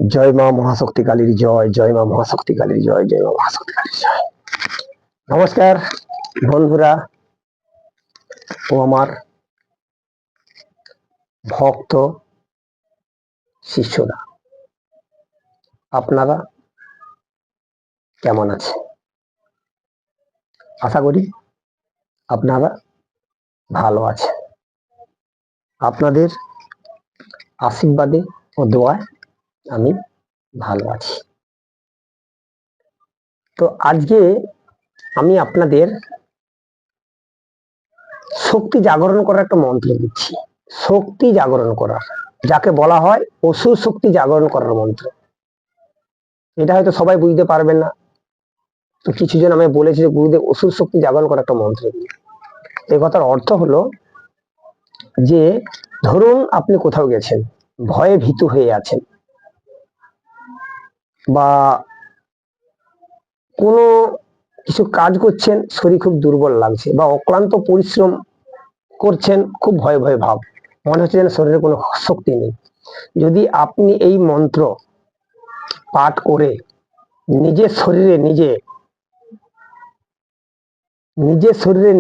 জয় মা মহাশক্তি কালীর জয়, জয় মা মহাশক্তি কালীর জয়, জয় মা মহাশক্তি কালীর জয়। নমস্কার বন্ধুরা ও আমার ভক্ত শিষ্যরা, আপনারা কেমন আছে? আশা করি আপনারা ভালো আছে। আপনাদের আশীর্বাদে ও দোয়ায় আমি ভালো আছি। তো আজকে আমি আপনাদের শক্তি জাগরণ করার একটা মন্ত্র দিচ্ছি। শক্তি জাগরণ করার, যাকে বলা হয় অসুর শক্তি জাগরণ করার মন্ত্র। এটা হয়তো সবাই বুঝতে পারবেন না, তো কিছু জন আমি বলেছি যে গুরুদেব অসুর শক্তি জাগরণ করার একটা মন্ত্র দিই। এই কথার অর্থ হলো যে ধরুন আপনি কোথাও গেছেন, ভয়ে ভীতু হয়ে আছেন, বা কোনো কিছু কাজ করছেন, শরীর খুব দুর্বল লাগছে, বা অক্লান্ত পরিশ্রম করছেন, খুব ভয় ভয় ভাব, মনে হচ্ছে যেন শরীরে কোনো শক্তি নেই। যদি আপনি এই মন্ত্র পাঠ করে নিজের শরীরে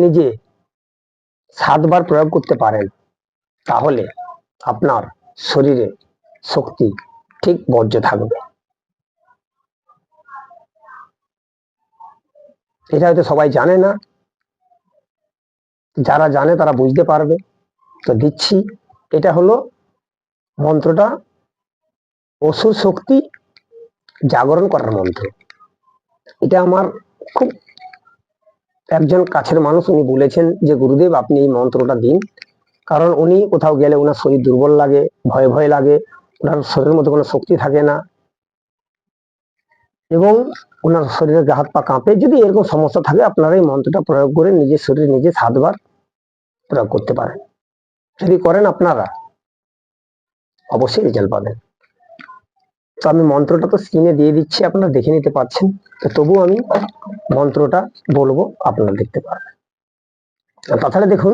নিজে 7 বার প্রয়োগ করতে পারেন, তাহলে আপনার শরীরে শক্তি ঠিক বর্জ্য থাকবে। এটা হয়তো সবাই জানে না, যারা জানে তারা বুঝতে পারবে। তো দিচ্ছি, এটা হলো মন্ত্রটা অসুর শক্তি জাগরণ করার মন্ত্র। এটা আমার খুব একজন কাছের মানুষ, উনি বলেছেন যে গুরুদেব আপনি এই মন্ত্রটা দিন, কারণ উনি কোথাও গেলে ওনার শরীর দুর্বল লাগে, ভয় ভয় লাগে, ওনার শরীরের মধ্যে কোনো শক্তি থাকে না, এবং ওনার শরীরে গা হাত পা কাঁপে। যদি এরকম সমস্যা থাকে, আপনারা এই মন্ত্রটা প্রয়োগ করে নিজের শরীরে নিজে 7 বার প্রয়োগ করতে পারেন। যদি করেন আপনারা অবশ্যই রেজাল্ট পাবেন। তো আমি মন্ত্রটা তো স্ক্রিনে দিয়ে দিচ্ছি, আপনারা দেখে নিতে পারছেন, তো তবু আমি মন্ত্রটা বলবো, আপনারা দেখতে পারবেন। তাছাড়া দেখুন,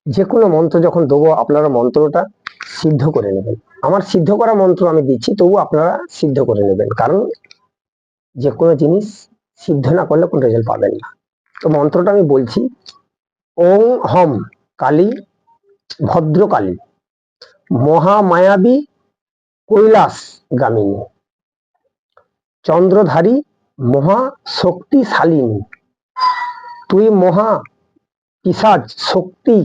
যে কোনো মন্ত্র যখন দেবো আপনারা মন্ত্রটা সিদ্ধ করে নেবেন। আমার সিদ্ধ করা মন্ত্র আমি দিচ্ছি, তবু আপনারা সিদ্ধ করে নেবেন, কারণ যে কোনো জিনিস সিদ্ধ না করলে কোনো রেজাল্ট পাবেন না। তো মন্ত্রটা আমি বলছি, ওং হম কালী ভদ্রকালী মহামায়াবী কৈলাস গামিনী চন্দ্রধারী মহা শক্তিশালিনী, তুই মহা পিশাচ শক্তি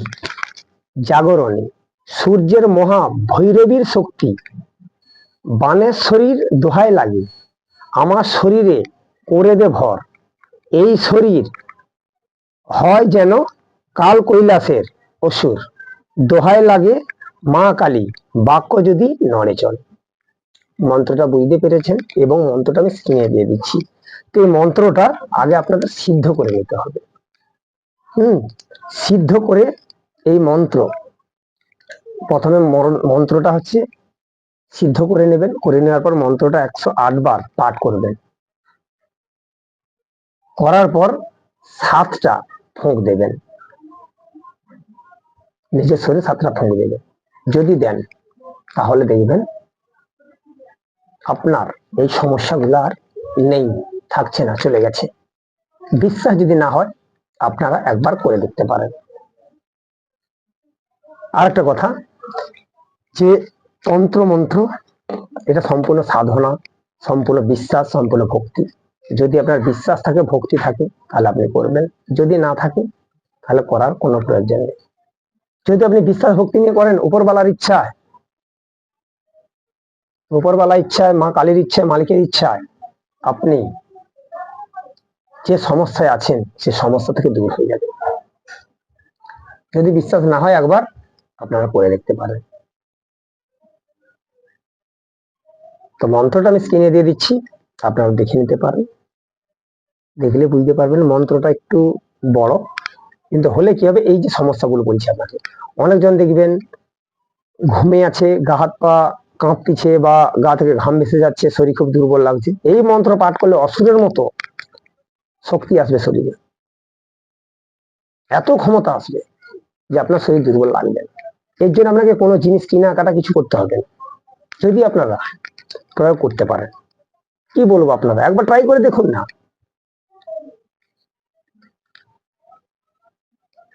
জাগরণী, সূর্যের মহা ভৈরবীর শক্তি বানেশ্বরীর দোহাই লাগে, আমার শরীরে করে দে ভর, এই শরীর হয় যেন কাল কৈলাসের অসুর, দোহাই লাগে মা কালী বাক্য যদি নড়ে চলে। মন্ত্রটা বুঝতে পেরেছেন, এবং মন্ত্রটা আমি স্ক্রিনে দিয়ে দিচ্ছি। তো এই মন্ত্রটা আগে আপনাদের সিদ্ধ করে নিতে হবে। সিদ্ধ করে এই মন্ত্র প্রথমে মন্ত্রটা হচ্ছে সিদ্ধ করে নেবেন, করে নেওয়ার পর মন্ত্রটা 108 বার পাঠ করবেন, করার পর 7টা ফোঁক দেবেন, নিজের শরীরে 7টা ফোঁক দেবেন। যদি দেন তাহলে দেখবেন আপনার এই সমস্যাগুলো আর নেই, থাকছে না, চলে গেছে। বিশ্বাস যদি না হয় আপনারা একবার করে দেখতে পারেন। আর একটা কথা, যে তন্ত্র মন্ত্র এটা সম্পূর্ণ সাধনা, সম্পূর্ণ বিশ্বাস, সম্পূর্ণ ভক্তি। যদি আপনার বিশ্বাস থাকে, ভক্তি থাকে, তাহলে আপনি করবেন। যদি না থাকে তাহলে করার কোনো প্রয়োজন নেই। যদি আপনি বিশ্বাস ভক্তি নিয়ে করেন, উপরওয়ালার ইচ্ছায়, মা কালীর ইচ্ছায়, মালিকের ইচ্ছায় আপনি যে সমস্যায় আছেন সে সমস্যা থেকে দূর হয়ে যাবে। যদি বিশ্বাস না হয় একবার আপনারা করে দেখতে পারেন। তো মন্ত্রটা আমি স্ক্রিনে দিয়ে দিচ্ছি, আপনারা দেখে নিতে পারেন, দেখলে বুঝতে পারবেন। মন্ত্রটা একটু বড়, কিন্তু হলে কি হবে, এই যে সমস্যাগুলো বলছি আপনাকে, অনেকজন দেখবেন ঘুমে আছে, গা হাত পা কাঁপতিছে, বা গা থেকে ঘাম ভেসে যাচ্ছে, শরীর খুব দুর্বল লাগছে। এই মন্ত্র পাঠ করলে অসুরের মতো শক্তি আসবে শরীরে, এত ক্ষমতা আসবে যে আপনার শরীর দুর্বল লাগবে। এর জন্য আপনাকে কোনো জিনিস কেনা কাটা কিছু করতে হবে না। যদি আপনারা প্রয়োগ করতে পারেন। কি বলবো, আপনারা একবার ট্রাই করে দেখুন না।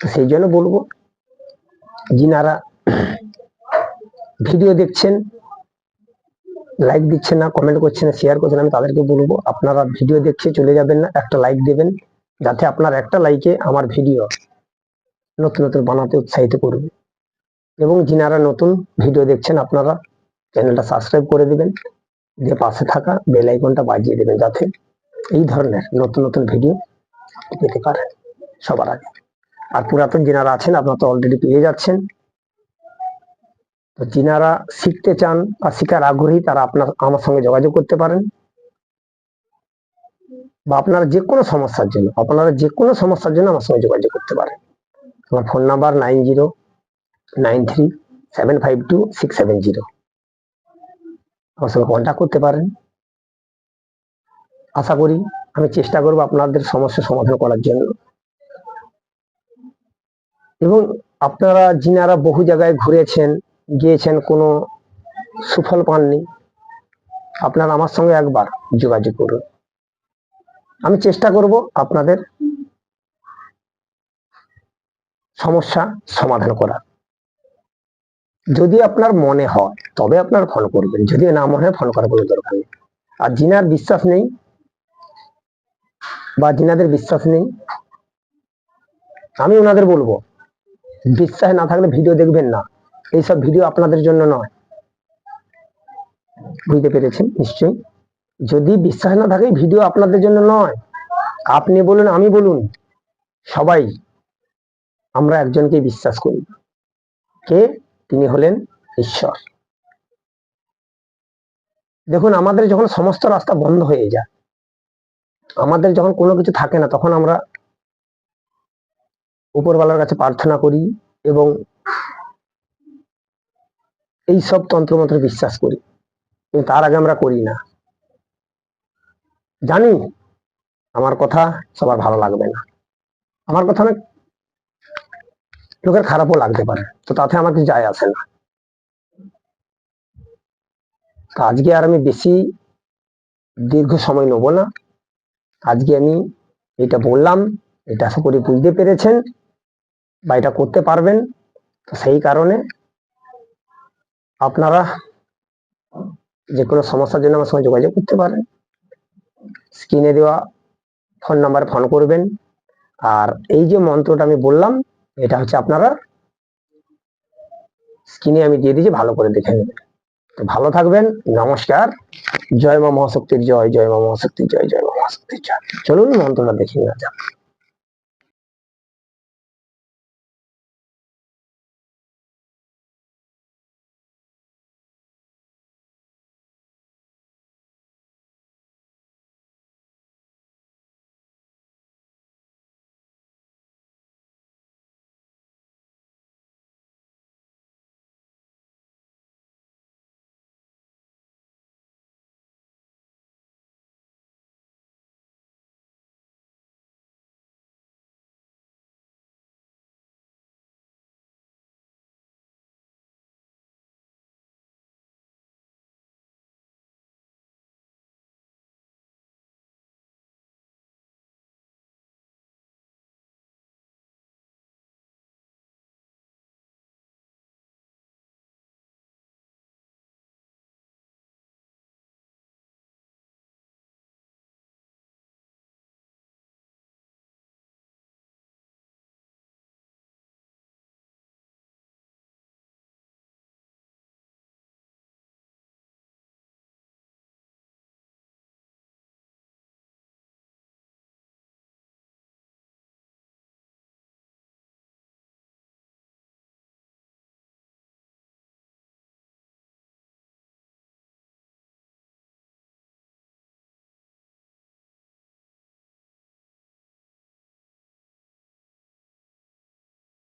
সেই জন্য বলবো, যিনারা ভিডিও দেখছেন, লাইক দিচ্ছেন না, কমেন্ট করছেন না, শেয়ার করছেন, আমি তাদেরকে বলবো আপনারা ভিডিও দেখে চলে যাবেন না, একটা লাইক দেবেন, যাতে আপনার একটা লাইকে আমার ভিডিও নতুন নতুন বানাতে উৎসাহিত করবে। এবং যিনারা নতুন ভিডিও দেখছেন, আপনারা চ্যানেলটা সাবস্ক্রাইব করে দিবেন, দিয়ে পাশে থাকা বেল আইকনটা বাজিয়ে দেবেন, যাতে এই ধরনের নতুন নতুন ভিডিও পেতে পারেন সবার আগে। আর পুরাতন যিনারা আছেন, আপনারা তো অলরেডি পেয়ে যাচ্ছেন। তো যিনারা শিখতে চান বা শিখার আগ্রহী, তারা আমার সঙ্গে যোগাযোগ করতে পারেন, বা আপনারা যে কোনো সমস্যার জন্য আমার সঙ্গে যোগাযোগ করতে পারেন। আমার ফোন নাম্বার 9093752670, আমার সঙ্গে কন্ট্যাক্ট করতে পারেন। আশা করি আমি চেষ্টা করব আপনাদের সমস্যা সমাধান করার জন্য। এবং আপনারা যিনারা বহু জায়গায় ঘুরেছেন, গিয়েছেন, কোনো সুফল পাননি, আপনারা আমার সঙ্গে একবার যোগাযোগ করুন। আমি চেষ্টা করব আপনাদের সমস্যা সমাধান করার। যদি আপনার মনে হয় তবে আপনার ফোন করবেন, যদি না মনে হয় ফোন করার কোনো দরকার নেই। আর যিনার বিশ্বাস নেই বা যিনাদের বিশ্বাস নেই, আমি ওনাদের বলবো, বিশ্বাস না থাকলে ভিডিও দেখবেন না। এইসব ভিডিও আপনাদের জন্য নয়, বুঝতে পেরেছেন নিশ্চয়ই? যদি বিশ্বাস না থাকে, ভিডিও আপনাদের জন্য নয়। আপনি বলুন, আমি বলুন, সবাই আমরা একজনকে বিশ্বাস করি। কে? তিনি হলেন ঈশ্বর। দেখুন, আমাদের যখন সমস্ত রাস্তা বন্ধ হয়ে যায়, আমাদের যখন কোনো কিছু থাকে না, তখন আমরা উপরওয়ালার কাছে প্রার্থনা করি এবং এই সব তন্ত্রমন্ত্রে বিশ্বাস করি, কিন্তু তার আগে আমরা করি না। জানি আমার কথা সবার ভালো লাগবে না, আমার কথা অনেক লোকের খারাপও লাগতে পারে, তো তাতে আমার কিছু যায় আসে না। তো আজকে আর আমি বেশি দীর্ঘ সময় নেব না। আজকে আমি এটা বললাম, এটা আশা করি বুঝতে পেরেছেন বা এটা করতে পারবেন। তো সেই কারণে আপনারা যে কোনো সমস্যার জন্য আমার সঙ্গে যোগাযোগ করতে পারেন। স্ক্রিনে দেওয়া ফোন নাম্বারে ফোন করবেন। আর এই যে মন্ত্রটা আমি বললাম, এটা হচ্ছে আপনারা স্ক্রিনে আমি দিয়ে দিয়েছি, ভালো করে দেখে নেবেন। তো ভালো থাকবেন, নমস্কার। জয় মা মহাশক্তির জয়, জয় মা মহাশক্তির জয়, জয় মা মহাশক্তির জয়। চলুন মন্ত্রটা দেখে নেওয়া যাক।